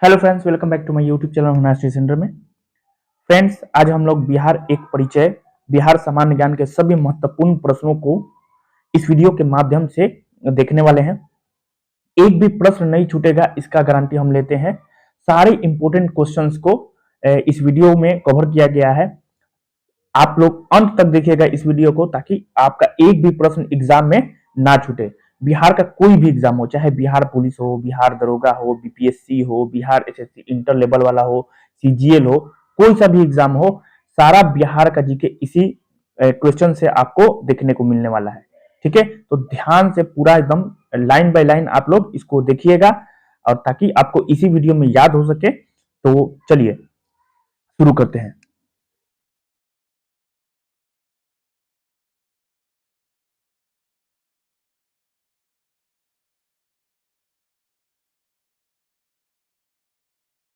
Hello friends, welcome back to my YouTube channel Hunar study centre में। Friends, आज हम लोग बिहार एक परिचय, बिहार सामान्य ज्ञान के सभी महत्वपूर्ण प्रश्नों को इस वीडियो के माध्यम से देखने वाले हैं। एक भी प्रश्न नहीं छूटेगा, इसका गारंटी हम लेते हैं। सारे इंपॉर्टेंट क्वेश्चंस को इस वीडियो में कवर किया गया है। आप लोग अंत तक देखिएगा इस वीडियो को, ताकि आपका एक भी प्रश्न एग्जाम में ना छूटे। बिहार का कोई भी एग्जाम हो, चाहे बिहार पुलिस हो, बिहार दरोगा हो, बीपीएससी हो, बिहार एसएससी इंटर लेवल वाला हो, सीजीएल हो, कोई सा भी एग्जाम हो, सारा बिहार का जीके इसी क्वेश्चन से आपको देखने को मिलने वाला है। ठीक है, तो ध्यान से पूरा एकदम लाइन बाय लाइन आप लोग इसको देखिएगा, और ताकि आपको इसी वीडियो में याद हो सके। तो चलिए शुरू करते हैं।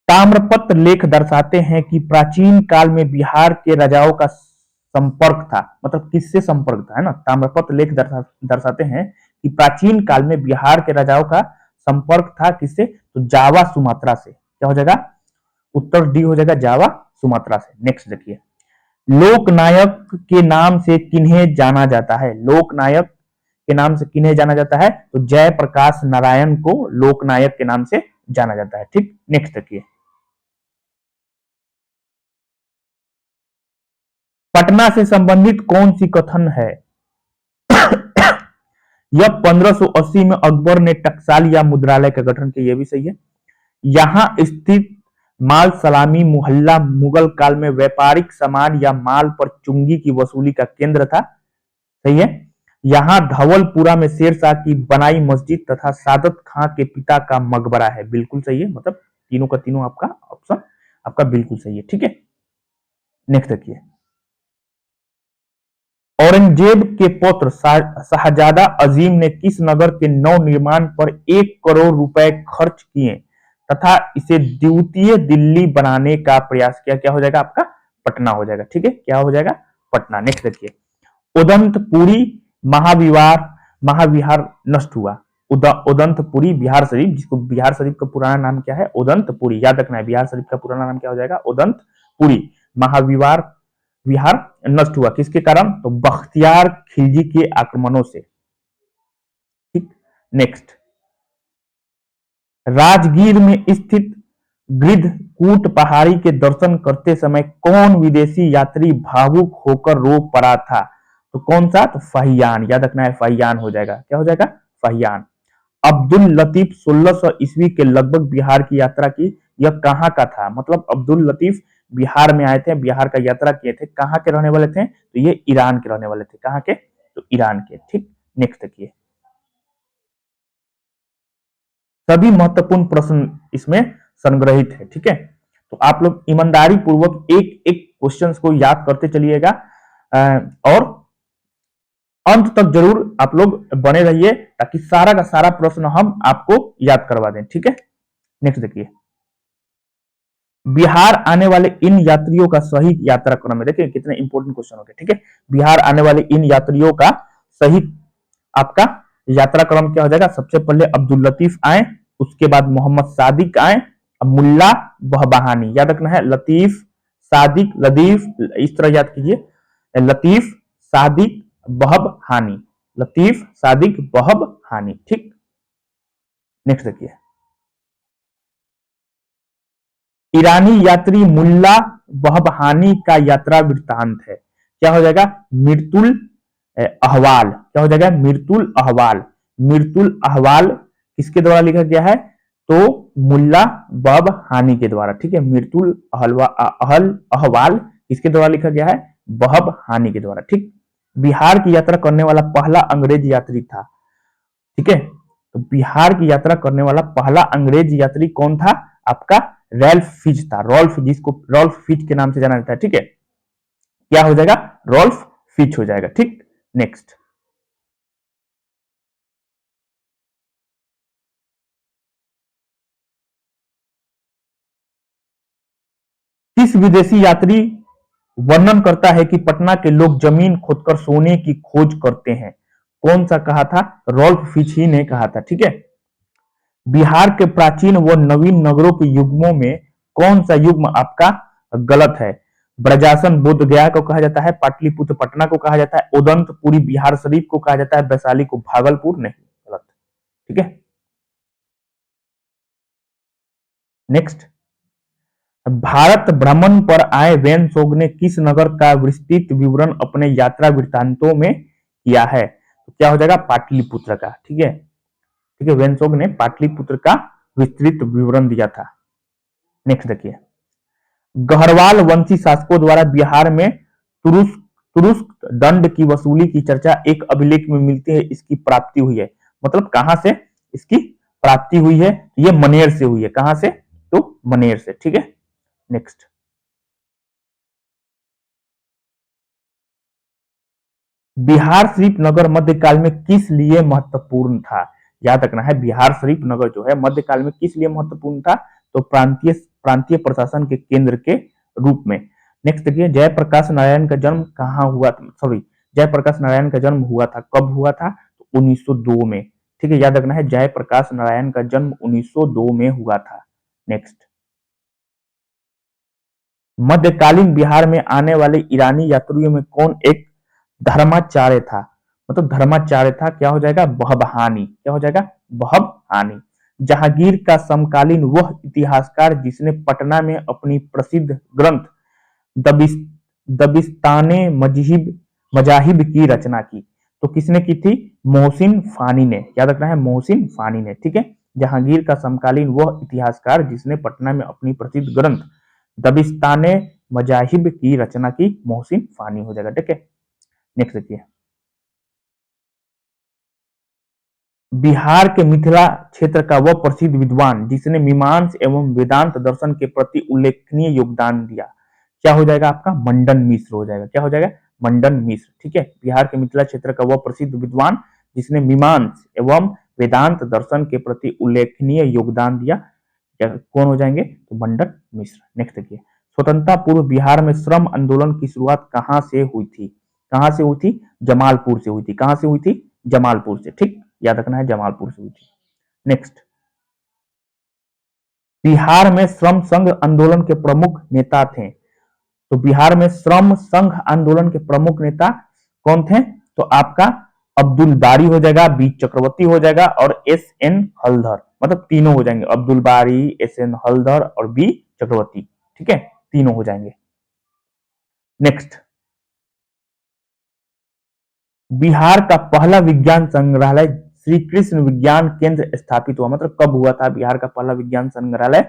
ताम्रपत्र लेख दर्शाते हैं कि प्राचीन काल में बिहार के राजाओं का संपर्क था। मतलब किससे संपर्क था, है ना। ताम्रपत्र लेख दर्शाते हैं कि प्राचीन काल में बिहार के राजाओं का संपर्क था किससे, तो जावा सुमात्रा से। क्या हो जाएगा, उत्तर डी हो जाएगा, जावा सुमात्रा से। नेक्स्ट देखिए, लोकनायक के नाम से किन्हें जाना जाता है। लोकनायक के नाम से किन्हें जाना जाता है, तो जयप्रकाश नारायण को लोकनायक के नाम से जाना जाता है। ठीक, नेक्स्ट देखिए, पटना से संबंधित कौन सी कथन है। यह 1580 में अकबर ने टकसाल या मुद्रालय का गठन किया, यह भी सही है। यहां स्थित माल सलामी मोहल्ला मुगल काल में व्यापारिक सामान या माल पर चुंगी की वसूली का केंद्र था, सही है। यहां धवलपुरा में शेरशाह की बनाई मस्जिद तथा सादत खां के पिता का मकबरा है, बिल्कुल सही है। मतलब तीनों का तीनों आपका ऑप्शन आपका बिल्कुल सही है। ठीक है, नेक्स्ट देखिए, औरंगजेब के पुत्र शाहजादा अजीम ने किस नगर के नव निर्माण पर 1 करोड़ रुपए खर्च किए तथा इसे द्वितीय दिल्ली बनाने का प्रयास किया। क्या हो जाएगा आपका, पटना हो जाएगा। ठीक है, क्या हो जाएगा, पटना। नेक्स्ट देखिए, उदंतपुरी महाविहार महाविहार नष्ट हुआ। उदंतपुरी बिहार शरीफ, जिसको बिहार शरीफ का पुराना नाम क्या है, उदंतपुरी, याद रखना है। बिहार शरीफ का पुराना नाम क्या हो जाएगा, उदंतपुरी महाविहार विहार नष्ट हुआ किसके कारण, तो बख्तियार खिलजी के आक्रमणों से। ठीक, नेक्स्ट, राजगीर में स्थित गृद्धकूट पहाड़ी के दर्शन करते समय कौन विदेशी यात्री भावुक होकर रो पड़ा था, तो कौन सा, तो फहियान, याद रखना है, फहियान हो जाएगा। क्या हो जाएगा, फहियान। अब्दुल लतीफ 1600 ईस्वी के लगभग बिहार की यात्रा की, यह कहां का था। मतलब अब्दुल लतीफ बिहार में आए थे, बिहार का यात्रा किए थे। कहां के रहने वाले थे, तो ये ईरान के रहने वाले थे। कहां के, तो ईरान के। ठीक, नेक्स्ट देखिए, सभी महत्वपूर्ण प्रश्न इसमें संग्रहित है। ठीक है, तो आप लोग ईमानदारी पूर्वक एक एक क्वेश्चन को याद करते चलिएगा, और अंत तक जरूर आप लोग बने रहिए, ताकि सारा का सारा प्रश्न हम आपको याद करवा दें। ठीक है, नेक्स्ट देखिए, बिहार आने वाले इन यात्रियों का सही यात्रा क्रम है। देखिए कितने इंपॉर्टेंट क्वेश्चन होते हैं। ठीक है, बिहार आने वाले इन यात्रियों का सही आपका यात्रा क्रम क्या हो जाएगा, सबसे पहले अब्दुल लतीफ आए, उसके बाद मोहम्मद सादिक आए, अब मुल्ला बहबहानी। याद रखना है, लतीफ सादिक लतीफ, इस तरह याद कीजिए, लतीफ सादिक बहबहानी, लतीफ सादिक बहबहानी। ठीक, नेक्स्ट देखिए, ईरानी यात्री मुल्ला बहबहानी का यात्रा वृत्तांत है। क्या हो जाएगा, मिर्तुल अहवाल। क्या हो जाएगा, मिर्तुल अहवाल। मिर्तुल अहवाल किसके द्वारा लिखा गया है, तो मुल्ला बहबहानी के द्वारा। ठीक है, मिर्तुल अहवाल किसके द्वारा लिखा गया है, बहबहानी के द्वारा। ठीक, बिहार की यात्रा करने वाला पहला अंग्रेज यात्री था। ठीक है, तो बिहार की यात्रा करने वाला पहला अंग्रेज यात्री कौन था, आपका रैल्फ फिच था। रॉल्फ, जिसको रॉल्फ फिच के नाम से जाना जाता है। ठीक है, क्या हो जाएगा, रॉल्फ फिच हो जाएगा। ठीक, नेक्स्ट, किस विदेशी यात्री वर्णन करता है कि पटना के लोग जमीन खोदकर सोने की खोज करते हैं। कौन सा कहा था, रॉल्फ फिच ही ने कहा था। ठीक है, बिहार के प्राचीन व नवीन नगरों के युग्मों में कौन सा युग्म आपका गलत है? ब्रजासन बोध गया को कहा जाता है, पाटलिपुत्र पटना को कहा जाता है, उदंतपुरी बिहार शरीफ को कहा जाता है, वैशाली को भागलपुर नहीं, गलत। ठीक है, नेक्स्ट, भारत भ्रमण पर आए वेनसोग ने किस नगर का विस्तृत विवरण अपने यात्रा वृत्तांतों में किया है? तो क्या हो जाएगा? पाटलिपुत्र का। ठीक है, ठीक है, वेनसोग ने पाटलिपुत्र का विस्तृत विवरण दिया था। नेक्स्ट देखिए, गहरवाल वंशी शासकों द्वारा बिहार में तुरुस्क तुरुस्क दंड की वसूली की चर्चा एक अभिलेख में मिलती है, इसकी प्राप्ति हुई है। मतलब कहां से इसकी प्राप्ति हुई है? ये मनेर से हुई है। कहां से? तो मनेर से। ठीक है, नेक्स्ट, बिहार शरीफ नगर मध्यकाल में किस लिए महत्वपूर्ण था? याद रखना है, बिहार शरीफ नगर जो है मध्यकाल में किस लिए महत्वपूर्ण था? तो प्रांतीय प्रांतीय प्रशासन के केंद्र के रूप में। नेक्स्ट देखिए, जयप्रकाश नारायण का जन्म कहाँ हुआ था? सॉरी, जयप्रकाश नारायण का जन्म हुआ था, कब हुआ था? तो 1902 में। ठीक है, याद रखना है, जयप्रकाश नारायण का जन्म 1902 में हुआ था। नेक्स्ट, मध्यकालीन बिहार में आने वाले ईरानी यात्रियों में कौन एक धर्माचार्य था? मतलब धर्माचार्य था, क्या हो जाएगा? बहबहानी। क्या हो जाएगा? बहबहानी। जहांगीर का समकालीन वह इतिहासकार जिसने पटना में अपनी प्रसिद्ध ग्रंथ दबिस दबिस्ताने मजाहिब की रचना की, तो किसने की थी? मोहसिन फानी ने। याद रखना है, मोहसिन फानी ने। ठीक है, जहांगीर का समकालीन वह इतिहासकार जिसने पटना में अपनी प्रसिद्ध ग्रंथ दबिस्ताने मजाहिब की रचना की, मोहसिन फानी हो जाएगा। ठीक है, नेक्स्ट देखिए, बिहार के मिथिला क्षेत्र का वह प्रसिद्ध विद्वान जिसने मीमांस एवं वेदांत दर्शन के प्रति उल्लेखनीय योगदान दिया, क्या हो जाएगा आपका? मंडन मिश्र हो जाएगा। क्या हो जाएगा? मंडन मिश्र। ठीक है, बिहार के मिथिला क्षेत्र का वह प्रसिद्ध विद्वान जिसने मीमांस एवं वेदांत दर्शन के प्रति उल्लेखनीय योगदान दिया, कौन हो जाएंगे? तो मंडन मिश्र। नेक्स्ट देखिए, स्वतंत्रता पूर्व बिहार में श्रम आंदोलन की शुरुआत कहां से हुई थी? कहां से हुई थी? जमालपुर से हुई थी। कहां से हुई थी? जमालपुर से। ठीक, याद रखना है, जमालपुर से हुई थी। नेक्स्ट, बिहार में श्रम संघ आंदोलन के प्रमुख नेता थे, तो बिहार में श्रम संघ आंदोलन के प्रमुख नेता कौन थे? तो आपका अब्दुल बारी हो जाएगा, बी चक्रवर्ती हो जाएगा और एस एन हलधर। मतलब तीनों हो जाएंगे, अब्दुल बारी, एस एन हलधर और बी चक्रवर्ती। ठीक है, तीनों हो जाएंगे। नेक्स्ट, बिहार का पहला विज्ञान संग्रहालय श्री कृष्ण विज्ञान केंद्र स्थापित हुआ, मतलब कब हुआ था बिहार का पहला विज्ञान संग्रहालय?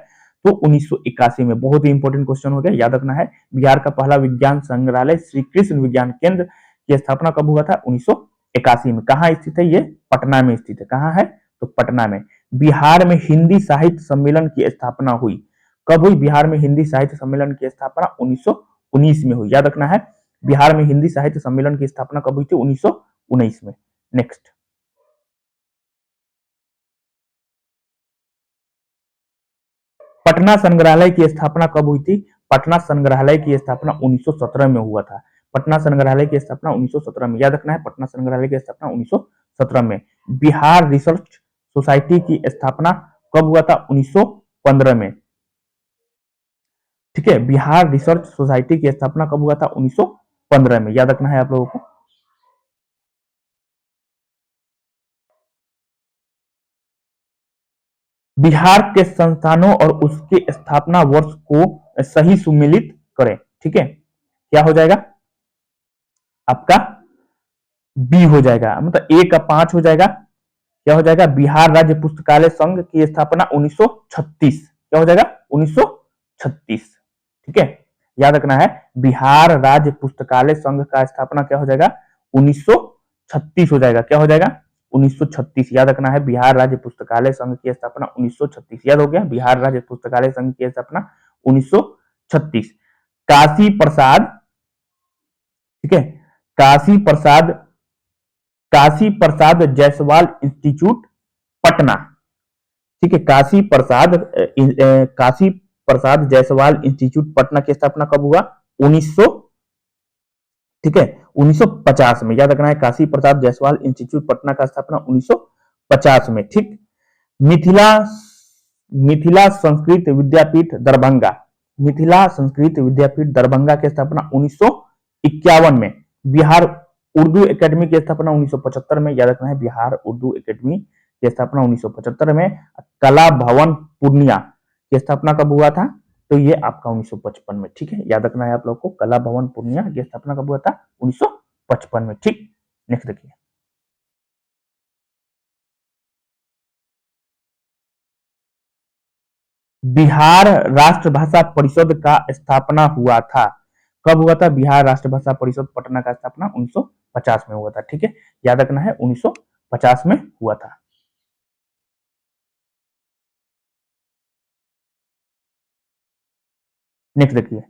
तो 1981 में। बहुत ही इंपॉर्टेंट क्वेश्चन हो गया, याद रखना है, बिहार का पहला विज्ञान संग्रहालय श्री कृष्ण विज्ञान केंद्र की स्थापना कब हुआ था? 1981 में। कहाँ स्थित है ये? पटना में स्थित है। कहाँ है? तो पटना में। बिहार में हिंदी साहित्य सम्मेलन की स्थापना हुई, कब हुई? बिहार में हिंदी साहित्य सम्मेलन की स्थापना 1919 में हुई। याद रखना है, बिहार में हिंदी साहित्य सम्मेलन की स्थापना कब हुई थी? 1919 में। नेक्स्ट, पटना संग्रहालय की स्थापना कब हुई थी? पटना संग्रहालय की स्थापना 1917 में हुआ था। पटना संग्रहालय की स्थापना 1917 में। याद रखना है, पटना संग्रहालय की स्थापना 1917 में। बिहार रिसर्च सोसाइटी की स्थापना कब हुआ था? 1915 में। ठीक है, बिहार रिसर्च सोसाइटी की स्थापना कब हुआ था? 1915 में। याद रखना है आप लोगों को। बिहार के संस्थानों और उसके स्थापना वर्ष को सही सुमेलित करें। ठीक है, क्या हो जाएगा आपका? बी हो जाएगा, मतलब ए का 5 हो जाएगा। क्या हो जाएगा? बिहार राज्य पुस्तकालय संघ की स्थापना 1936। क्या हो जाएगा? 1936। ठीक है, याद रखना है, बिहार राज्य पुस्तकालय संघ का स्थापना क्या हो जाएगा? 1936 हो जाएगा। क्या हो जाएगा? 1936। याद रखना है, बिहार राज्य पुस्तकालय संघ की स्थापना 1936। याद हो गया, बिहार राज्य पुस्तकालय संघ की स्थापना 1936। काशी प्रसाद, ठीक है, काशी प्रसाद काशी प्रसाद जायसवाल इंस्टीट्यूट पटना। ठीक है, काशी प्रसाद जायसवाल इंस्टीट्यूट पटना की स्थापना कब हुआ? 1900, ठीक है, 1950 में। याद रखना है, काशी प्रसाद जायसवाल इंस्टीट्यूट पटना का स्थापना 1950 में। ठीक, मिथिला मिथिला संस्कृत विद्यापीठ दरभंगा, मिथिला संस्कृत विद्यापीठ दरभंगा की स्थापना 1951 में। बिहार उर्दू एकेडमी की स्थापना 1975 में, याद रखना है बिहार उर्दू एकेडमी की स्थापना 1975 में। कला भवन पूर्णिया की स्थापना कब हुआ था? तो ये आपका 1955 में, ठीक है, याद रखना है आप लोग को, कला भवन पूर्णिया की स्थापना कब हुआ था? 1955 में, ठीक। नेक्स्ट देखिए, बिहार राष्ट्रभाषा परिषद का स्थापना हुआ था, कब हुआ था? बिहार राष्ट्रभाषा परिषद पटना का स्थापना 1950 में हुआ था, ठीक है, याद रखना है 1950 में हुआ था। नेक्स्ट देखिए,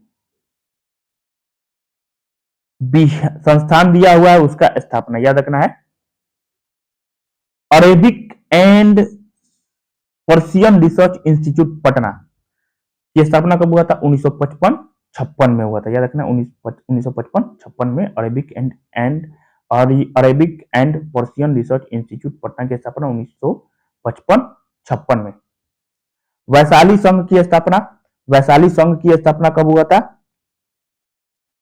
संस्थान दिया हुआ है उसका स्थापना, याद रखना है Arabic and Persian research institute Patna की स्थापना कब हुआ था? 1955-56 में हुआ था, याद रखना 1955-56 में Arabic and Persian research institute Patna की स्थापना 1955-56 में। वैशाली संघ की स्थापना, वैशाली संघ की स्थापना कब हुआ था?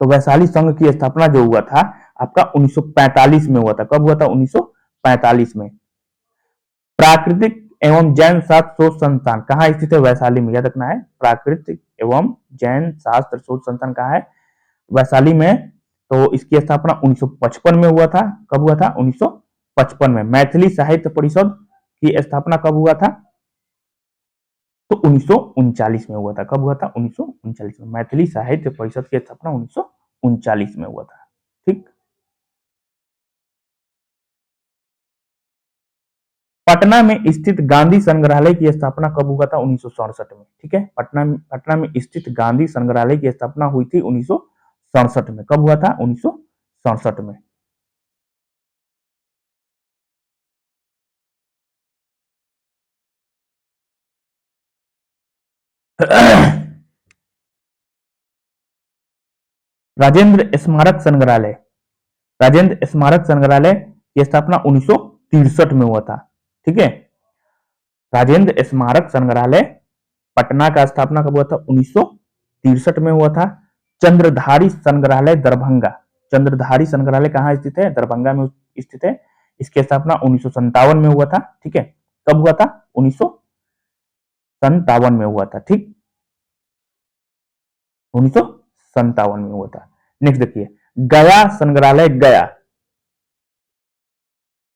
तो वैशाली संघ की स्थापना जो हुआ था आपका 1945 में हुआ था, कब हुआ था? 1945 में। प्राकृतिक एवं जैन शास्त्र शोध संस्थान कहाँ स्थित है? वैशाली में, याद रखना है प्राकृतिक एवं जैन शास्त्र शोध संस्थान कहाँ है? वैशाली में। तो इसकी स्थापना 1955 में हुआ था, कब हुआ था? 1955 में। मैथिली साहित्य परिषद की स्थापना कब हुआ था? तो 1939 में हुआ था, कब हुआ था? 1939 में। मैथिली साहित्य परिषद की स्थापना 1939 में हुआ था, ठीक। पटना में स्थित गांधी संग्रहालय की स्थापना कब हुआ था? 1967 में, ठीक है, पटना में स्थित गांधी संग्रहालय की स्थापना हुई थी 1967 में, कब हुआ था? 1967 में। राजेंद्र स्मारक संग्रहालय, राजेंद्र स्मारक संग्रहालय की स्थापना 1963 में हुआ था, ठीक है। राजेंद्र स्मारक संग्रहालय पटना का स्थापना कब हुआ था? 1963 में हुआ था। चंद्रधारी संग्रहालय दरभंगा, चंद्रधारी संग्रहालय कहाँ स्थित है? दरभंगा में स्थित है। इसकी स्थापना 1957 में हुआ था, ठीक है। कब हुआ था? 1957 में हुआ था, ठीक, 1957 में हुआ था। नेक्स्ट देखिए, गया संग्रहालय, गया,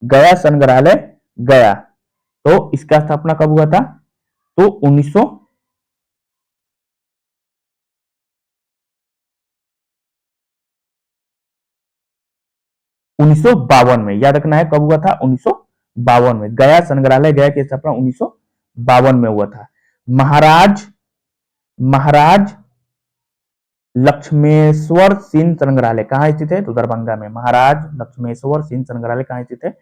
गया संग्रहालय गया, तो इसका स्थापना कब हुआ था? तो 1952 में, याद रखना है कब हुआ था? 1952 में। गया संग्रहालय गया की स्थापना 1952 में हुआ था। महाराज महाराज लक्ष्मेश्वर सिंह संग्रहालय कहाँ स्थित है? तो दरभंगा में। महाराज लक्ष्मेश्वर सिंह संग्रहालय कहाँ स्थित है?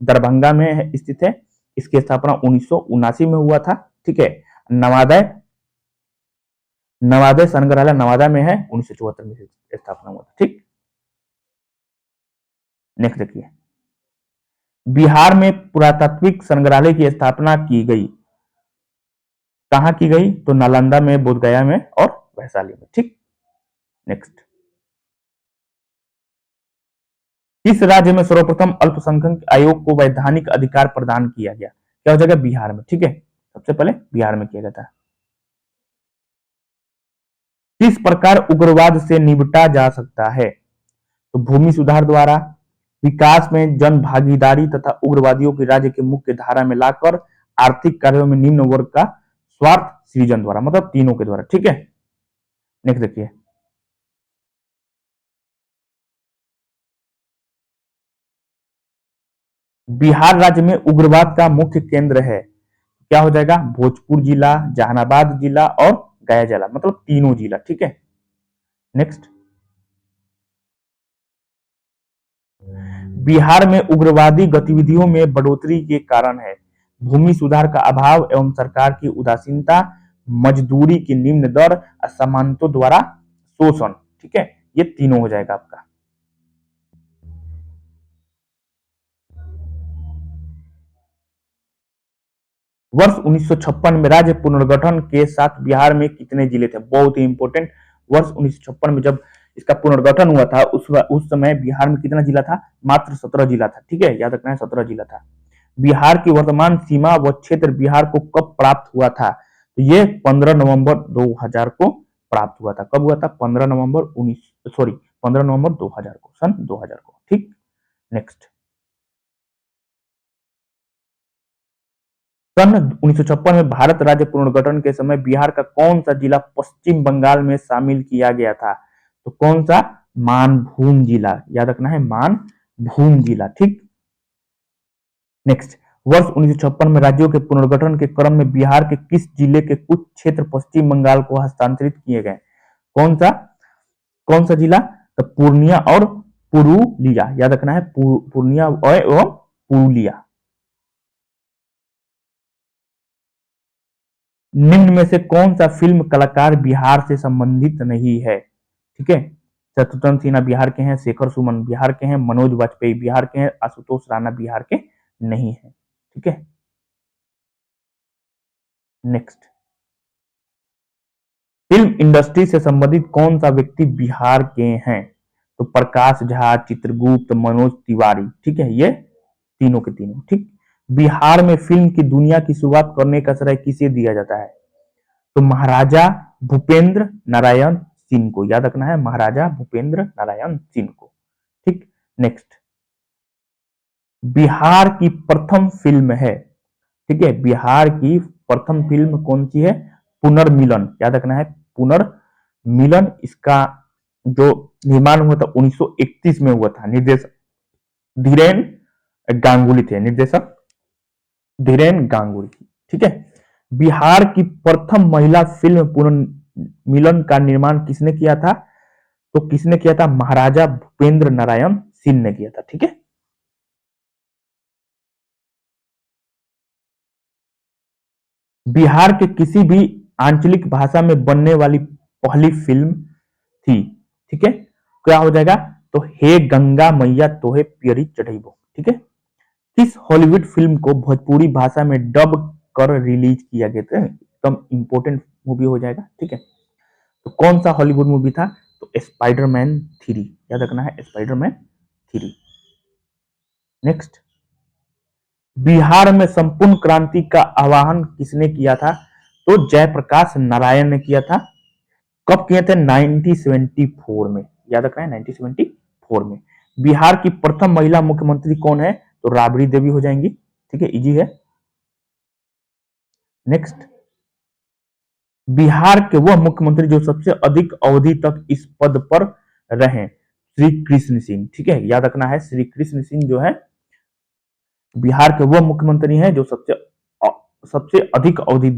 दरभंगा में स्थित है। इसकी स्थापना 1979 में हुआ था, ठीक है। नवादय नवादय संग्रहालय नवादा में है, 1974 में स्थापना हुआ था, ठीक। नेक्स्ट देखिए, बिहार में पुरातात्विक संग्रहालय की स्थापना की गई, कहाँ की गई? तो नालंदा में, बोधगया में और वैशाली में, ठीक। नेक्स्ट, किस राज्य में सर्वप्रथम अल्पसंख्यक आयोग को वैधानिक अधिकार प्रदान किया गया? क्या हो जाएगा? बिहार में, ठीक है, सबसे पहले बिहार में किया गया था। किस प्रकार उग्रवाद से निपटा जा सकता है? तो भूमि सुधार द्वारा, विकास में जन भागीदारी तथा उग्रवादियों की राज्य के मुख्य धारा में लाकर आर्थिक कार्यों में निम्न वर्ग का स्वार्थ सृजन द्वारा, मतलब तीनों के द्वारा, ठीक है। नेक्स्ट देखिए, बिहार राज्य में उग्रवाद का मुख्य केंद्र है, क्या हो जाएगा? भोजपुर जिला, जहानाबाद जिला और गया जिला, मतलब तीनों जिला, ठीक है। नेक्स्ट, बिहार में उग्रवादी गतिविधियों में बढ़ोतरी के कारण है भूमि सुधार का अभाव एवं सरकार की उदासीनता, मजदूरी की निम्न दर, असमानतों द्वारा शोषण, ठीक है, ये तीनों हो जाएगा आपका। वर्ष 1956 में राज्य पुनर्गठन के साथ बिहार में कितने जिले थे? बहुत ही इंपॉर्टेंट। वर्ष 1956 में जब इसका पुनर्गठन हुआ था उस समय बिहार में कितना जिला था? मात्र 17 जिला था। ठीक है, याद रखना है 17 जिला था। बिहार की वर्तमान सीमा व क्षेत्र बिहार को कब प्राप्त हुआ था? तो ये 15 नवंबर 2000 को प्राप्त हुआ था। कब हुआ था? 15 नवंबर 2000 को, सन 2000 को। ठीक, नेक्स्ट। सन 1956 में भारत राज्य पुनर्गठन के समय बिहार का कौन सा जिला पश्चिम बंगाल में शामिल किया गया था? तो कौन सा? मानभूम जिला। याद रखना है, मानभूम जिला। ठीक, नेक्स्ट। वर्ष 1956 में राज्यों के पुनर्गठन के क्रम में बिहार के किस जिले के कुछ क्षेत्र पश्चिम बंगाल को हस्तांतरित किए गए? कौन सा? कौन सा जिला? तो पूर्णिया और पुरुलिया। याद रखना है, पूर्णिया एवं पुरुलिया। निम्न में से कौन सा फिल्म कलाकार बिहार से संबंधित नहीं है? ठीक है, शत्रुघ्न सिन्हा बिहार के हैं, शेखर सुमन बिहार के हैं, मनोज वाजपेयी बिहार के हैं, आशुतोष राणा बिहार के नहीं है। ठीक है, नेक्स्ट। फिल्म इंडस्ट्री से संबंधित कौन सा व्यक्ति बिहार के हैं? तो प्रकाश झा, चित्रगुप्त, मनोज तिवारी। ठीक है, ये तीनों के तीनों। ठीक, बिहार में फिल्म की दुनिया की शुरुआत करने का श्रेय किसे दिया जाता है? तो महाराजा भूपेंद्र नारायण सिंह को। याद रखना है, महाराजा भूपेंद्र नारायण सिंह को। ठीक, नेक्स्ट। बिहार की प्रथम फिल्म है, ठीक है, बिहार की प्रथम फिल्म कौन सी है? पुनर्मिलन। याद रखना है, पुनर्मिलन। इसका जो निर्माण हुआ था 1931 में हुआ था। निर्देशक धीरेन गांगुली थे, निर्देशक धीरेन गांगुली। ठीक है, बिहार की प्रथम महिला फिल्म पुनर्मिलन का निर्माण किसने किया था? तो किसने किया था? महाराजा भूपेंद्र नारायण सिंह ने किया था। ठीक है, बिहार के किसी भी आंचलिक भाषा में बनने वाली पहली फिल्म थी। ठीक है, क्या हो जाएगा? तो हे गंगा मैया तोहे पियरी चढ़ेबो। ठीक है, किस हॉलीवुड फिल्म को भोजपुरी भाषा में डब कर रिलीज किया गया था? एकदम इंपॉर्टेंट मूवी हो जाएगा। ठीक है, तो कौन सा हॉलीवुड मूवी था? तो स्पाइडरमैन 3। याद रखना है, स्पाइडरमैन 3। नेक्स्ट। बिहार में संपूर्ण क्रांति का आह्वान किसने किया था? तो जयप्रकाश नारायण ने किया था। कब किए थे? 1974 में। याद रखना है, 1974 में। बिहार की प्रथम महिला मुख्यमंत्री कौन है? तो राबड़ी देवी हो जाएंगी। ठीक है, इजी है। नेक्स्ट। बिहार के वह मुख्यमंत्री जो सबसे अधिक अवधि तक इस पद पर रहे? श्री कृष्ण सिंह। ठीक है, याद रखना है, श्री कृष्ण सिंह जो है बिहार के वह मुख्यमंत्री हैं जो सबसे अधिक अवधि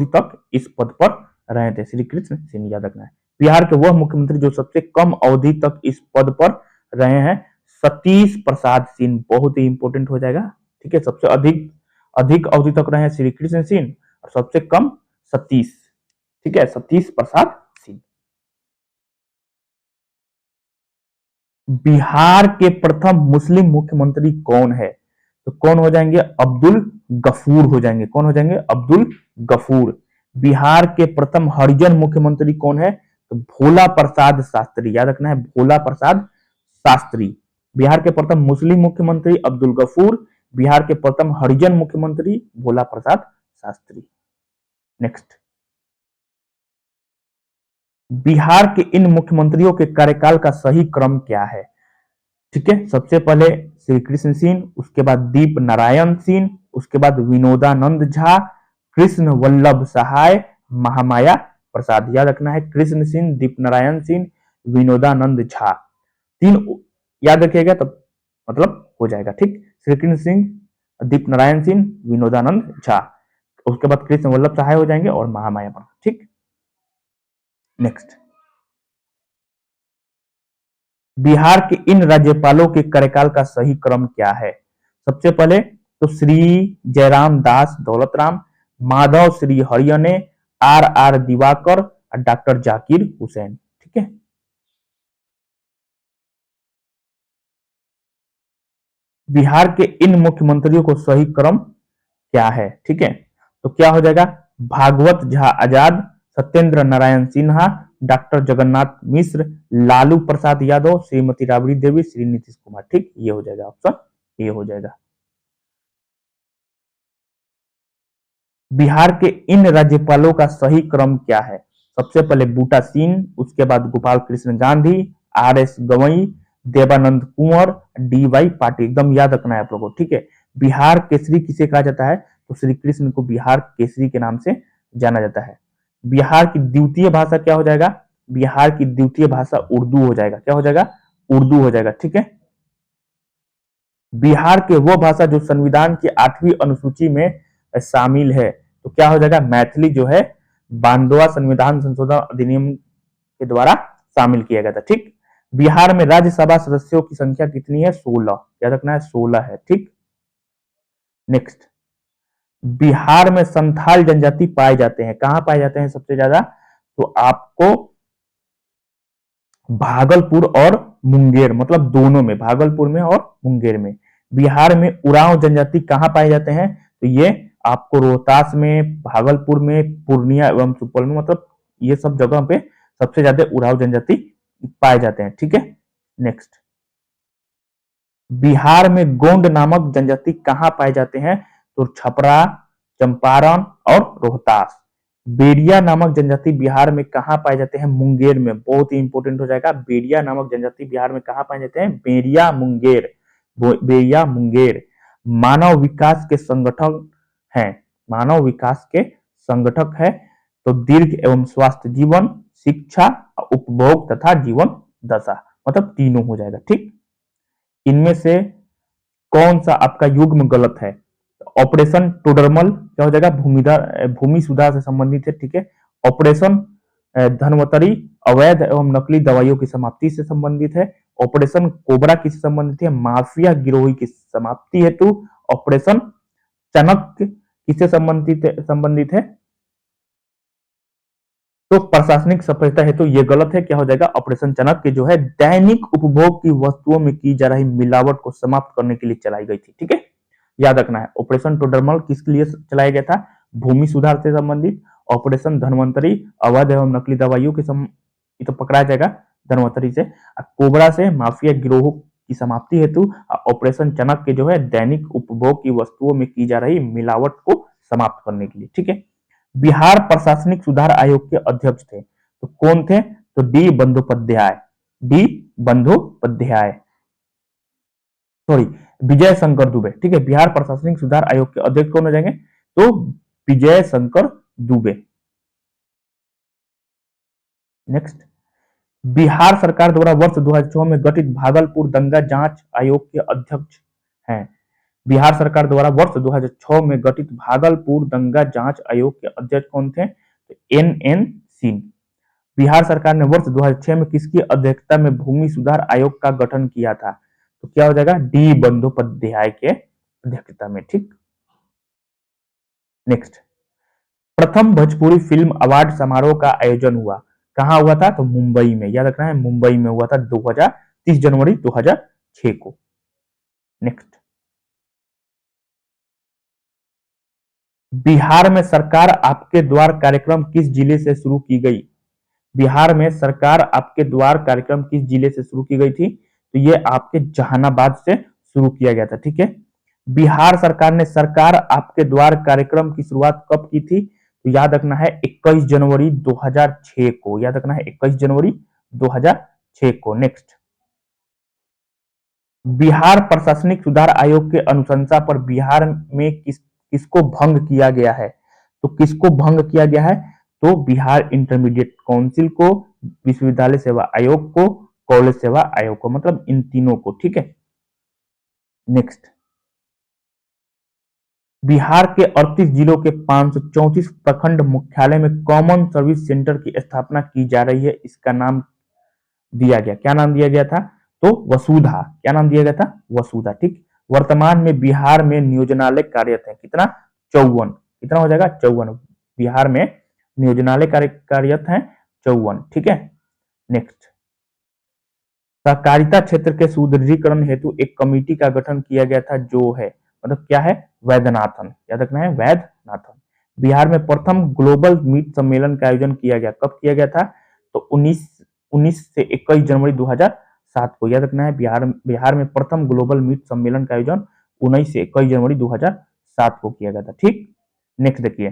तक इस पद पर रहे थे। श्री कृष्ण सिंह, याद रखना है। बिहार के वह मुख्यमंत्री जो सबसे कम अवधि तक इस पद पर रहे हैं? सतीश प्रसाद सिंह। बहुत ही इंपॉर्टेंट हो जाएगा। ठीक है, सबसे अधिक अधिक अवधि तक रहे श्री कृष्ण सिंह और सबसे कम सतीश। ठीक है, सतीश प्रसाद सिंह। बिहार के प्रथम मुस्लिम मुख्यमंत्री कौन है? तो कौन हो जाएंगे? अब्दुल गफूर हो जाएंगे। कौन हो जाएंगे? अब्दुल गफूर। बिहार के प्रथम हरिजन मुख्यमंत्री कौन है? तो भोला प्रसाद शास्त्री। याद रखना है, भोला प्रसाद शास्त्री। बिहार के प्रथम मुस्लिम मुख्यमंत्री अब्दुल गफूर। बिहार के प्रथम हरिजन मुख्यमंत्री भोला प्रसाद शास्त्री। नेक्स्ट। बिहार के इन मुख्यमंत्रियों के कार्यकाल का सही क्रम क्या है? ठीक है, सबसे पहले श्री कृष्ण सिंह, उसके बाद दीप नारायण सिंह, उसके बाद विनोदानंद झा, कृष्ण वल्लभ सहाय, महामाया प्रसाद। याद रखना है, कृष्ण सिंह, दीप नारायण सिंह, विनोदानंद झा। तीन याद रखिएगा तब मतलब हो जाएगा। ठीक, श्री कृष्ण सिंह, दीप नारायण सिंह, विनोदानंद झा, उसके बाद कृष्ण वल्लभ सहाय हो जाएंगे और महामाया प्रसाद। ठीक, नेक्स्ट। बिहार के इन राज्यपालों के कार्यकाल का सही क्रम क्या है? सबसे पहले तो श्री जयराम दास दौलत राम, माधव श्री हरियने, आर आर दिवाकर और डॉक्टर जाकिर हुसैन। ठीक है, बिहार के इन मुख्यमंत्रियों को सही क्रम क्या है? ठीक है, तो क्या हो जाएगा, भागवत झा आजाद, सत्येंद्र नारायण सिन्हा, डॉक्टर जगन्नाथ मिश्र, लालू प्रसाद यादव, श्रीमती राबड़ी देवी, श्री नीतीश कुमार। ठीक, ये हो जाएगा ऑप्शन ए हो जाएगा। बिहार के इन राज्यपालों का सही क्रम क्या है? सबसे पहले बूटा सिंह, उसके बाद गोपाल कृष्ण गांधी, आर एस गवई, देवानंद कुंवर, डी वाई पाटिल। एकदम याद रखना है आप लोगों को, ठीक है। बिहार केसरी किसे कहा जाता है? तो श्री कृष्ण को बिहार केसरी के नाम से जाना जाता है। बिहार की द्वितीय भाषा क्या हो जाएगा? बिहार की द्वितीय भाषा उर्दू हो जाएगा। क्या हो जाएगा? उर्दू हो जाएगा, ठीक है। बिहार के वो भाषा जो संविधान की 8वीं अनुसूची में शामिल है, तो क्या हो जाएगा? मैथिली जो है 92वां संविधान संशोधन अधिनियम के द्वारा शामिल किया गया था, ठीक। बिहार में राज्यसभा सदस्यों की संख्या कितनी है? 16। याद रखना है, 16 है, ठीक। नेक्स्ट, बिहार में संथाल जनजाति पाए जाते हैं, कहां पाए जाते हैं सबसे ज्यादा? तो आपको भागलपुर और मुंगेर, मतलब दोनों में, भागलपुर में और मुंगेर में। बिहार में उरांव जनजाति कहां पाए जाते हैं? तो ये आपको रोहतास में, भागलपुर में, पूर्णिया एवं सुपौल में, मतलब ये सब जगह पे सबसे ज्यादा उरांव जनजाति पाए जाते हैं, ठीक है। नेक्स्ट, बिहार में गोंड नामक जनजाति कहां पाए जाते हैं? तो छपरा, चंपारण और रोहतास। बेरिया नामक जनजाति बिहार में कहां पाए जाते हैं? मुंगेर में। बहुत ही इंपॉर्टेंट हो जाएगा, बेरिया नामक जनजाति बिहार में कहां पाए जाते हैं? बेरिया मुंगेर, बेरिया मुंगेर। मानव विकास के संगठक हैं, मानव विकास के संगठक है तो दीर्घ एवं स्वास्थ्य जीवन, शिक्षा, उपभोग तथा जीवन दशा, मतलब तीनों हो जाएगा, ठीक। इनमें से कौन सा आपका युग्म गलत है? ऑपरेशन टोडरमल क्या हो जाएगा? भूमि सुधार से संबंधित है, ठीक है। ऑपरेशन धनवंतरी अवैध एवं नकली दवाइयों की समाप्ति से संबंधित है। ऑपरेशन कोबरा किससे संबंधित है? माफिया गिरोही की समाप्ति हेतु। ऑपरेशन चाणक्य किससे संबंधित है? तो प्रशासनिक सफलता हेतु ये गलत है। क्या हो जाएगा? ऑपरेशन चाणक्य जो है दैनिक उपभोग की वस्तुओं में की जा रही मिलावट को समाप्त करने के लिए चलाई गई थी, ठीक है। याद रखना है, ऑपरेशन टोडरमल किसके लिए चलाया गया था? भूमि सुधार से संबंधित। ऑपरेशन धनवंतरी अवैध एवं नकली दवाइयों के ये तो पकड़ा जाएगा धनवंतरी से। कोबरा से माफिया गिरोह की समाप्ति हेतु। ऑपरेशन चाणक्य जो है दैनिक उपभोग की वस्तुओं में की जा रही मिलावट को समाप्त करने के लिए, ठीक है। बिहार प्रशासनिक सुधार आयोग के अध्यक्ष थे, तो कौन थे? तो D Bandopadhyay, D Bandopadhyay, sorry, Vijay Shankar Dubey, ठीक है। बिहार प्रशासनिक सुधार आयोग के अध्यक्ष कौन हो जाएंगे? तो विजय शंकर दुबे। नेक्स्ट, बिहार सरकार द्वारा वर्ष 2006 में गठित भागलपुर दंगा जांच आयोग के अध्यक्ष हैं। बिहार सरकार द्वारा वर्ष 2006 में गठित भागलपुर दंगा जांच आयोग के अध्यक्ष कौन थे? तो एन एन सिंह। बिहार सरकार ने वर्ष 2006 में किसकी अध्यक्षता में भूमि सुधार आयोग का गठन किया था? तो क्या हो जाएगा? डी बंदोपाध्याय के अध्यक्षता में, ठीक। नेक्स्ट, प्रथम भोजपुरी फिल्म अवार्ड समारोह का आयोजन हुआ, कहां हुआ था? तो मुंबई में। याद रखना है, मुंबई में हुआ था 30 जनवरी 2006 को। नेक्स्ट, बिहार में सरकार आपके द्वार कार्यक्रम किस जिले से शुरू की गई? बिहार में सरकार आपके द्वार कार्यक्रम किस जिले से शुरू की गई थी? तो ये आपके जहानाबाद से शुरू किया गया था, ठीक है। बिहार सरकार ने सरकार आपके द्वार कार्यक्रम की शुरुआत कब की थी? तो याद रखना है 21 जनवरी 2006 को। याद रखना है 21 जनवरी 2006 को। नेक्स्ट, बिहार प्रशासनिक सुधार आयोग के अनुशंसा पर बिहार में किसको भंग किया गया है? तो किसको भंग किया गया है? तो बिहार इंटरमीडिएट काउंसिल को, विश्वविद्यालय सेवा आयोग को, कॉलेज सेवा आयोग को, मतलब इन तीनों को, ठीक है। नेक्स्ट, बिहार के 38 जिलों के 534 प्रखंड मुख्यालय में कॉमन सर्विस सेंटर की स्थापना की जा रही है, इसका नाम दिया गया, क्या नाम दिया गया था? तो वसुधा। क्या नाम दिया गया था? वसुधा, ठीक। वर्तमान में बिहार में नियोजनालय कार्यरत है, कितना? 54। कितना हो जाएगा? 54। बिहार में नियोजनालय कार्यरत है 54, ठीक है। नेक्स्ट, सहकारिता क्षेत्र के सुदृढ़ीकरण हेतु एक कमेटी का गठन किया गया था, जो है, मतलब क्या है? वैद्यनाथन। याद रखना है, वैद्यनाथन। बिहार में प्रथम ग्लोबल मीट सम्मेलन का आयोजन किया गया, कब किया गया था? तो 19 से 21 जनवरी 2007 को। याद रखना है, बिहार में प्रथम ग्लोबल मीट सम्मेलन का आयोजन 19 से 21 जनवरी 2007 को किया गया था। ठीक, नेक्स्ट देखिए,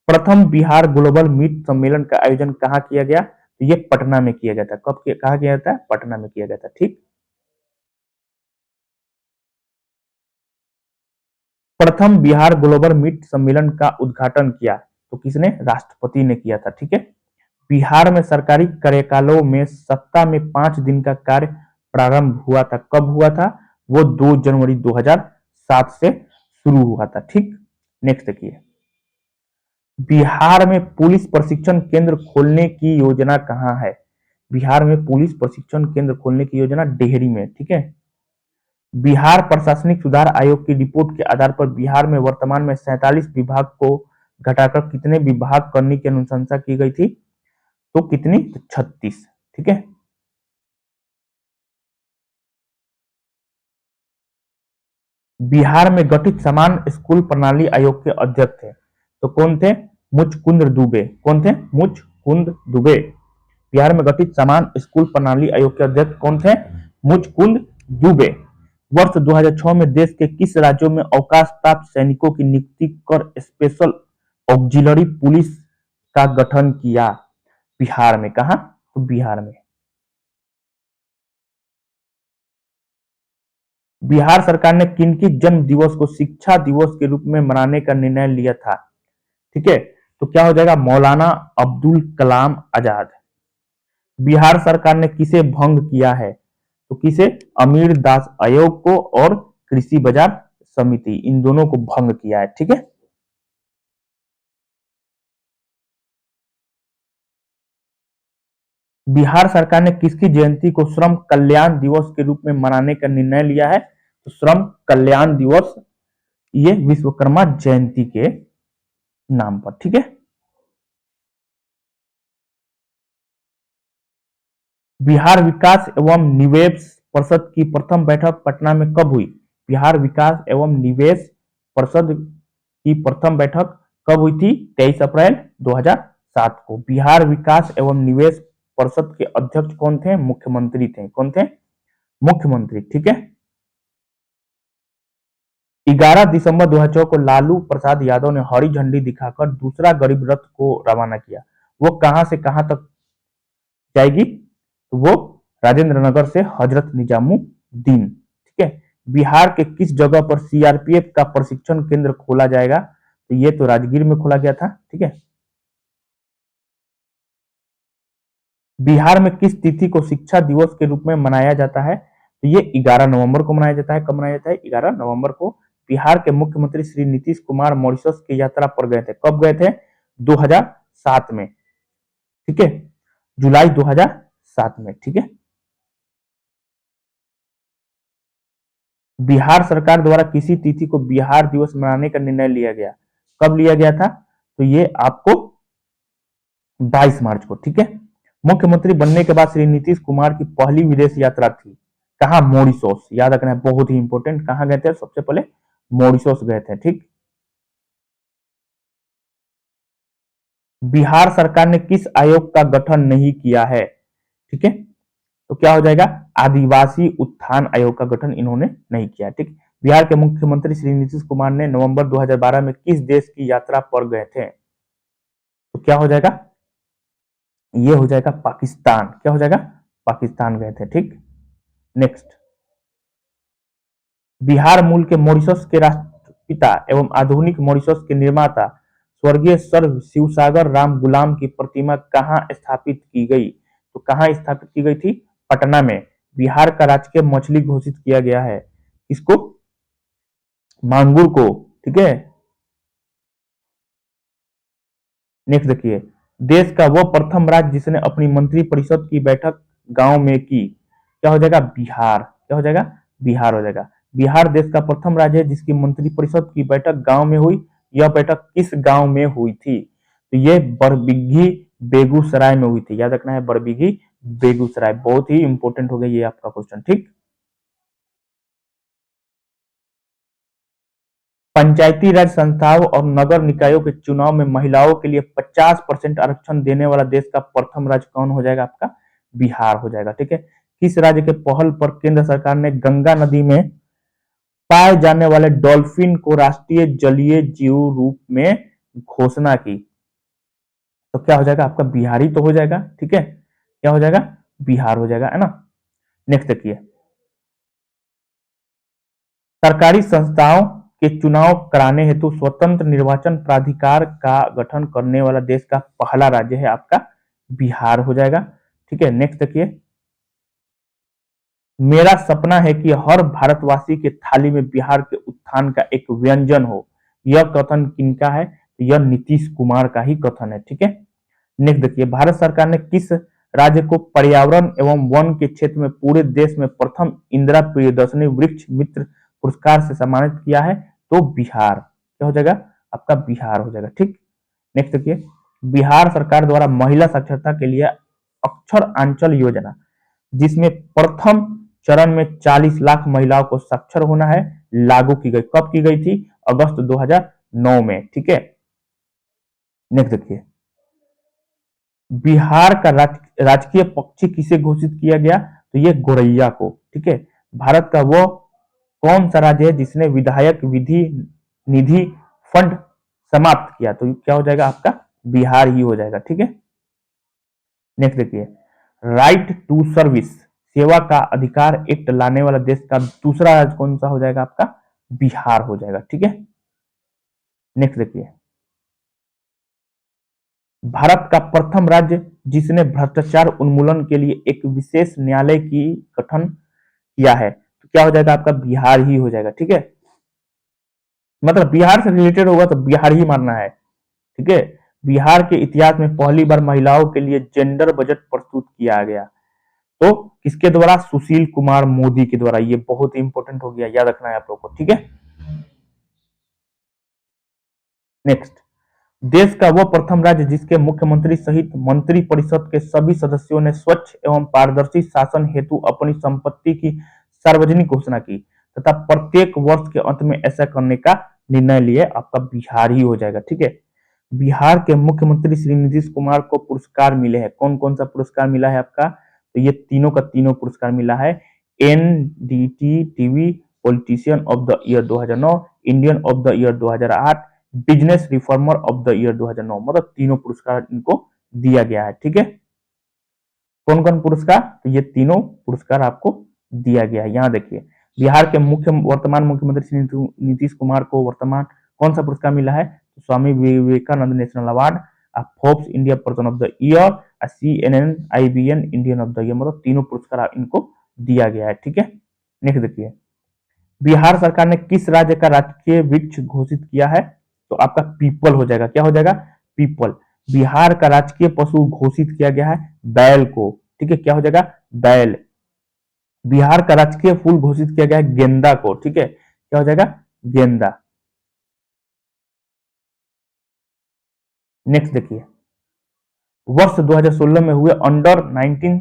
प्रथम बिहार ग्लोबल मीट सम्मेलन का आयोजन कहाँ किया गया? तो ये पटना में किया गया था। कहाँ किया गया था? पटना में किया गया था। ठीक, प्रथम बिहार ग्लोबल मीट सम्मेलन का उद्घाटन किया तो किसने? राष्ट्रपति ने किया था। ठीक है, बिहार में सरकारी कार्यकालों में सप्ताह में 5 दिन का कार्य प्रारंभ हुआ था, कब हुआ था? वो 2 जनवरी 2007 से शुरू हुआ था। ठीक, नेक्स्ट देखिए, बिहार में पुलिस प्रशिक्षण केंद्र खोलने की योजना कहाँ है? बिहार में पुलिस प्रशिक्षण केंद्र खोलने की योजना डेहरी में। ठीक है, बिहार प्रशासनिक सुधार आयोग की रिपोर्ट के आधार पर बिहार में वर्तमान में 47 विभाग को घटाकर कितने विभाग करने की अनुशंसा की गई थी? तो कितनी? तो 36। ठीक है, बिहार में गठित समान स्कूल प्रणाली आयोग के अध्यक्ष थे, तो कौन थे? मुचकुंद दुबे। कौन थे? मुचकुंद दुबे। बिहार में गठित समान स्कूल प्रणाली आयोग के अध्यक्ष कौन थे? मुचकुंद दुबे। वर्ष 2006 में देश के किस राज्यों में अवकाश प्राप्त सैनिकों की नियुक्ति कर स्पेशल ऑक्सिलरी पुलिस का गठन किया? बिहार में। कहा? तो बिहार में। बिहार सरकार ने किन किस जन्म दिवस को शिक्षा दिवस के रूप में मनाने का निर्णय लिया था? ठीक है, तो क्या हो जाएगा? मौलाना अब्दुल कलाम आजाद। बिहार सरकार ने किसे भंग किया है? तो किसे? अमीर दास आयोग को और कृषि बाजार समिति, इन दोनों को भंग किया है। ठीक है, बिहार सरकार ने किसकी जयंती को श्रम कल्याण दिवस के रूप में मनाने का निर्णय लिया है? तो श्रम कल्याण दिवस, ये विश्वकर्मा जयंती के नाम पर। ठीक है, बिहार विकास एवं निवेश परिषद की प्रथम बैठक पटना में कब हुई? बिहार विकास एवं निवेश परिषद की प्रथम बैठक कब हुई थी? 23 अप्रैल 2007 को। बिहार विकास एवं निवेश परिषद के अध्यक्ष कौन थे? मुख्यमंत्री थे। कौन थे? मुख्यमंत्री। ठीक है, 11 दिसंबर 2004 को लालू प्रसाद यादव ने हरी झंडी दिखाकर दूसरा गरीब रथ को रवाना किया। वो कहां से कहां तक जाएगी? तो वो राजेंद्र नगर से हजरत निजामुद्दीन। ठीक है, बिहार के किस जगह पर सीआरपीएफ का प्रशिक्षण केंद्र खोला जाएगा? तो ये तो राजगीर में खोला गया था। ठीक है, बिहार में किस तिथि को शिक्षा दिवस के रूप में मनाया जाता है? तो ये 11 नवंबर को मनाया जाता है। कब मनाया जाता है? 11 नवंबर को। बिहार के मुख्यमंत्री श्री नीतीश कुमार मॉरिशस की यात्रा पर गए थे, कब गए थे? 2007 में। ठीक है, जुलाई 2007 में। ठीक है, बिहार सरकार द्वारा किसी तिथि को बिहार दिवस मनाने का निर्णय लिया गया, कब लिया गया था? तो ये आपको 22 मार्च को। ठीक है, मुख्यमंत्री बनने के बाद श्री नीतीश कुमार की पहली विदेश यात्रा थी, कहा? मॉरिशस। याद रखना है, बहुत ही इंपॉर्टेंट। कहां गए थे? सबसे पहले मॉरिशस गए थे। ठीक, बिहार सरकार ने किस आयोग का गठन नहीं किया है? ठीक है, तो क्या हो जाएगा? आदिवासी उत्थान आयोग का गठन इन्होंने नहीं किया। ठीक, बिहार के मुख्यमंत्री श्री नीतीश कुमार ने नवंबर 2012 में किस देश की यात्रा पर गए थे? तो क्या हो जाएगा? ये हो जाएगा पाकिस्तान। क्या हो जाएगा? पाकिस्तान गए थे। ठीक, नेक्स्ट, बिहार मूल के मॉरिशस के राष्ट्रपिता एवं आधुनिक मॉरिशस के निर्माता स्वर्गीय सर शिवसागर राम गुलाम की प्रतिमा कहाँ स्थापित की गई? तो कहाँ स्थापित की गई थी? पटना में। बिहार का राजकीय मछली घोषित किया गया है किसको? मांगुर को। ठीक है, नेक्स्ट देखिए, देश का वो प्रथम राज्य जिसने अपनी मंत्रिपरिषद की बैठक गांव में की, क्या हो जाएगा? बिहार। क्या हो जाएगा? बिहार हो जाएगा। बिहार देश का प्रथम राज्य है जिसकी मंत्रिपरिषद की बैठक गांव में हुई। यह बैठक किस गांव में हुई थी? तो ये बरबिघी बेगूसराय में हुई थी। याद रखना है, बरबिघी बेगूसराय। बहुत ही इंपॉर्टेंट हो गया ये आपका क्वेश्चन। ठीक, पंचायती राज संस्थाओं और नगर निकायों के चुनाव में महिलाओं के लिए 50% आरक्षण देने वाला देश का प्रथम राज्य कौन हो जाएगा? आपका बिहार हो जाएगा। ठीक है। किस राज्य के पहल पर केंद्र सरकार ने गंगा नदी में पाए जाने वाले डॉल्फिन को राष्ट्रीय जलीय जीव रूप में घोषणा की? तो क्या हो जाएगा? आपका बिहार ही तो हो जाएगा। ठीक है, क्या हो जाएगा? बिहार हो जाएगा, है ना। नेक्स्ट देखिए, सरकारी संस्थाओं के चुनाव कराने हेतु स्वतंत्र निर्वाचन प्राधिकार का गठन करने वाला देश का पहला राज्य है आपका बिहार हो जाएगा। ठीक है। नेक्स्ट देखिए, मेरा सपना है कि हर भारतवासी के थाली में बिहार के उत्थान का एक व्यंजन हो। यह कथन किनका है? यह नीतीश कुमार का ही कथन है। ठीक है। नेक्स्ट देखिए, भारत सरकार ने किस राज्य को पर्यावरण एवं वन के क्षेत्र में पूरे देश में प्रथम इंदिरा प्रियदर्शनी वृक्ष मित्र पुरस्कार से सम्मानित किया है? तो बिहार। क्या हो जाएगा? आपका बिहार हो जाएगा। ठीक। नेक्स्ट देखिए, बिहार सरकार द्वारा महिला साक्षरता के लिए अक्षर आंचल योजना, जिसमें प्रथम चरण में 40 लाख महिलाओं को साक्षर होना है, लागू की गई। कब की गई थी? अगस्त 2009 में। ठीक है। नेक्स्ट देखिए, बिहार का राजकीय पक्षी किसे घोषित किया गया? तो ये गोरैया को। ठीक है। भारत का वो कौन सा राज्य है जिसने विधायक विधि निधि फंड समाप्त किया? तो क्या हो जाएगा? आपका बिहार ही हो जाएगा। ठीक है। नेक्स्ट देखिए, राइट टू सर्विस सेवा का अधिकार एक्ट लाने वाला देश का दूसरा राज्य कौन सा हो जाएगा? आपका बिहार हो जाएगा। ठीक है। नेक्स्ट देखिए, भारत का प्रथम राज्य जिसने भ्रष्टाचार उन्मूलन के लिए एक विशेष न्यायालय की गठन किया है, तो क्या हो जाएगा? आपका बिहार ही हो जाएगा। ठीक है। मतलब बिहार से रिलेटेड होगा तो बिहार ही मानना है। ठीक है। बिहार के इतिहास में पहली बार महिलाओं के लिए जेंडर बजट प्रस्तुत किया गया, तो किसके द्वारा? सुशील कुमार मोदी के द्वारा। ये बहुत इंपॉर्टेंट हो गया, याद रखना है आप लोगों को। ठीक है। नेक्स्ट, देश का वह प्रथम राज्य जिसके मुख्यमंत्री सहित मंत्री परिषद के सभी सदस्यों ने स्वच्छ एवं पारदर्शी शासन हेतु अपनी संपत्ति की सार्वजनिक घोषणा की तथा प्रत्येक वर्ष के अंत में ऐसा करने का निर्णय लिए, आपका बिहार ही हो जाएगा। ठीक है। बिहार के मुख्यमंत्री श्री नीतीश कुमार को पुरस्कार मिले हैं। कौन कौन सा पुरस्कार मिला है आपका? तो ये तीनों का तीनों पुरस्कार मिला है। NDT TV politician of the year 2009, Indian of the year 2008, business reformer of the year 2009। मतलब तीनों पुरस्कार इनको दिया गया है। ठीक है। कौन कौन पुरस्कार? तो ये तीनों पुरस्कार आपको दिया गया है। यहाँ देखिए, बिहार के वर्तमान मुख्यमंत्री श्री नीतीश कुमार को वर्तमान कौन सा पुरस्कार मिला है? तो Swami Vivekananda national award, Forbes India person of the year, CNN IBN Indian of the year. मतलब तीनों पुरस्कार इनको दिया गया है। ठीक है। नेक्स्ट देखिए, बिहार सरकार ने किस राज्य का राजकीय वृक्ष घोषित किया है? तो आपका पीपल हो जाएगा। क्या हो जाएगा? पीपल। बिहार का राजकीय पशु घोषित किया गया है बैल को। ठीक है। क्या हो जाएगा? बैल। बिहार का राजकीय फूल घोषित किया गया है गेंदा को। ठीक है। क्या हो जाएगा? गेंदा। नेक्स्ट देखिए, वर्ष 2016 में हुए अंडर 19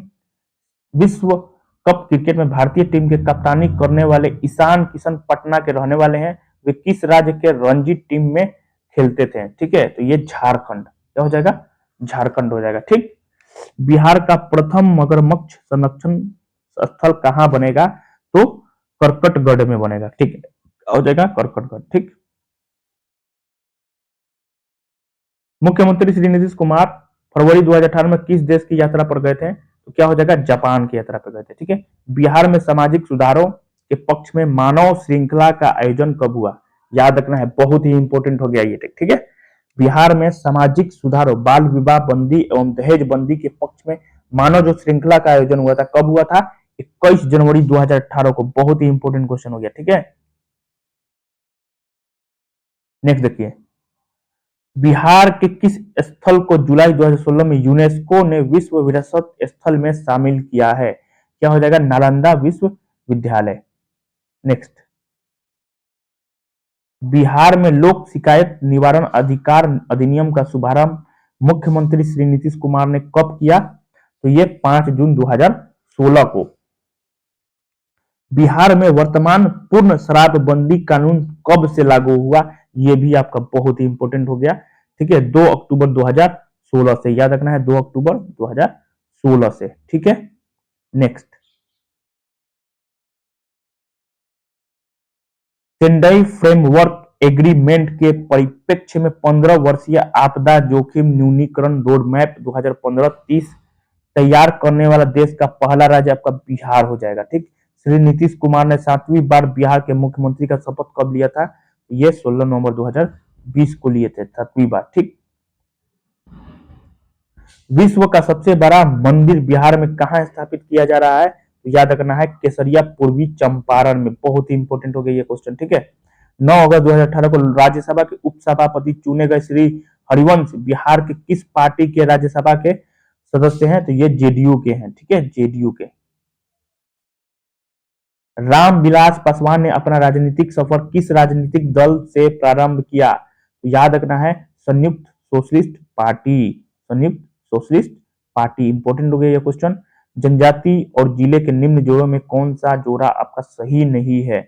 विश्व कप क्रिकेट में भारतीय टीम की कप्तानी करने वाले ईशान किशन पटना के रहने वाले हैं। वे किस राज्य के रणजी टीम में खेलते थे? ठीक है। तो ये झारखंड। क्या हो जाएगा? झारखंड हो जाएगा। ठीक। बिहार का प्रथम मगरमच्छ संरक्षण स्थल कहां बनेगा? तो करकटगढ़ में बनेगा। ठीक है। हो जाएगा करकटगढ़। ठीक। मुख्यमंत्री श्री नीतीश कुमार फरवरी 2018 में किस देश की यात्रा पर गए थे? तो क्या हो जाएगा? जापान की यात्रा पर गए थे। ठीक है। बिहार में सामाजिक सुधारों के पक्ष में मानव श्रृंखला का आयोजन कब हुआ? याद रखना है, बहुत ही इंपॉर्टेंट हो गया ये। ठीक है। बिहार में सामाजिक सुधारों, बाल विवाह बंदी एवं दहेज बंदी के पक्ष में मानव जो श्रृंखला का आयोजन हुआ था, कब हुआ था? 21 जनवरी 2018 को। बहुत ही इंपॉर्टेंट क्वेश्चन हो गया। ठीक है। नेक्स्ट देखिए, बिहार के किस स्थल को जुलाई 2016 में यूनेस्को ने विश्व विरासत स्थल में शामिल किया है? क्या हो जाएगा? नालंदा विश्वविद्यालय। नेक्स्ट, बिहार में लोक शिकायत निवारण अधिकार अधिनियम का शुभारंभ मुख्यमंत्री श्री नीतीश कुमार ने कब किया? तो ये 5 जून 2016 को। बिहार में वर्तमान पूर्ण शराबबंदी कानून कब से लागू हुआ, ये भी आपका बहुत ही इंपॉर्टेंट हो गया। ठीक है, 2 अक्टूबर 2016 से, याद रखना है 2 अक्टूबर 2016 से। ठीक है, नेक्स्ट, सेंडई फ्रेमवर्क एग्रीमेंट के परिप्रेक्ष्य में 15 वर्षीय आपदा जोखिम न्यूनीकरण रोडमैप 2015-30 तैयार करने वाला देश का पहला राज्य आपका बिहार हो जाएगा। ठीक, श्री नीतीश कुमार ने 7वीं बार बिहार के मुख्यमंत्री का शपथ कब लिया था, ये 16 नवंबर 2020 को लिए थे, 7वीं बार। ठीक, विश्व का सबसे बड़ा मंदिर बिहार में कहां स्थापित किया जा रहा है, तो याद रखना है केसरिया पूर्वी चंपारण में। बहुत ही इंपॉर्टेंट हो गया ये क्वेश्चन। ठीक है, 9 अगस्त 2018 को राज्यसभा के उपसभापति चुने गए श्री हरिवंश बिहार के किस पार्टी के राज्यसभा के सदस्य हैं, तो ये जेडीयू के हैं। ठीक है, जेडीयू के। रामविलास पासवान ने अपना राजनीतिक सफर किस राजनीतिक दल से प्रारंभ किया, तो याद रखना है संयुक्त सोशलिस्ट पार्टी। संयुक्त सोशलिस्ट पार्टी, इंपॉर्टेंट हो गया ये क्वेश्चन। जनजाति और जिले के निम्न जोड़ों में कौन सा जोड़ा आपका सही नहीं है,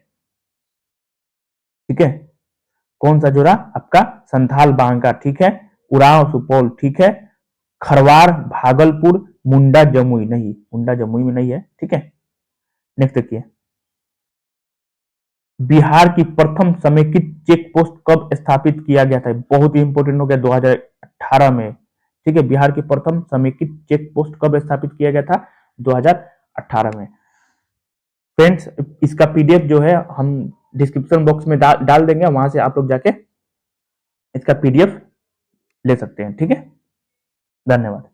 ठीक है, कौन सा जोड़ा आपका, संथाल बांका, ठीक है, उरांव सुपौल, ठीक है, खरवार भागलपुर, मुंडा जमुई नहीं, मुंडा जमुई में नहीं है। ठीक है, नेक्स्ट देखिए, बिहार की प्रथम समेकित चेक पोस्ट कब स्थापित किया गया था, बहुत ही इंपॉर्टेंट हो गया, 2018 में। ठीक है, बिहार की प्रथम समेकित चेक पोस्ट कब स्थापित किया गया था, 2018 में। फ्रेंड्स, इसका पीडीएफ जो है हम डिस्क्रिप्शन बॉक्स में डाल देंगे, वहां से आप लोग जाके इसका पीडीएफ ले सकते हैं। ठीक है, धन्यवाद।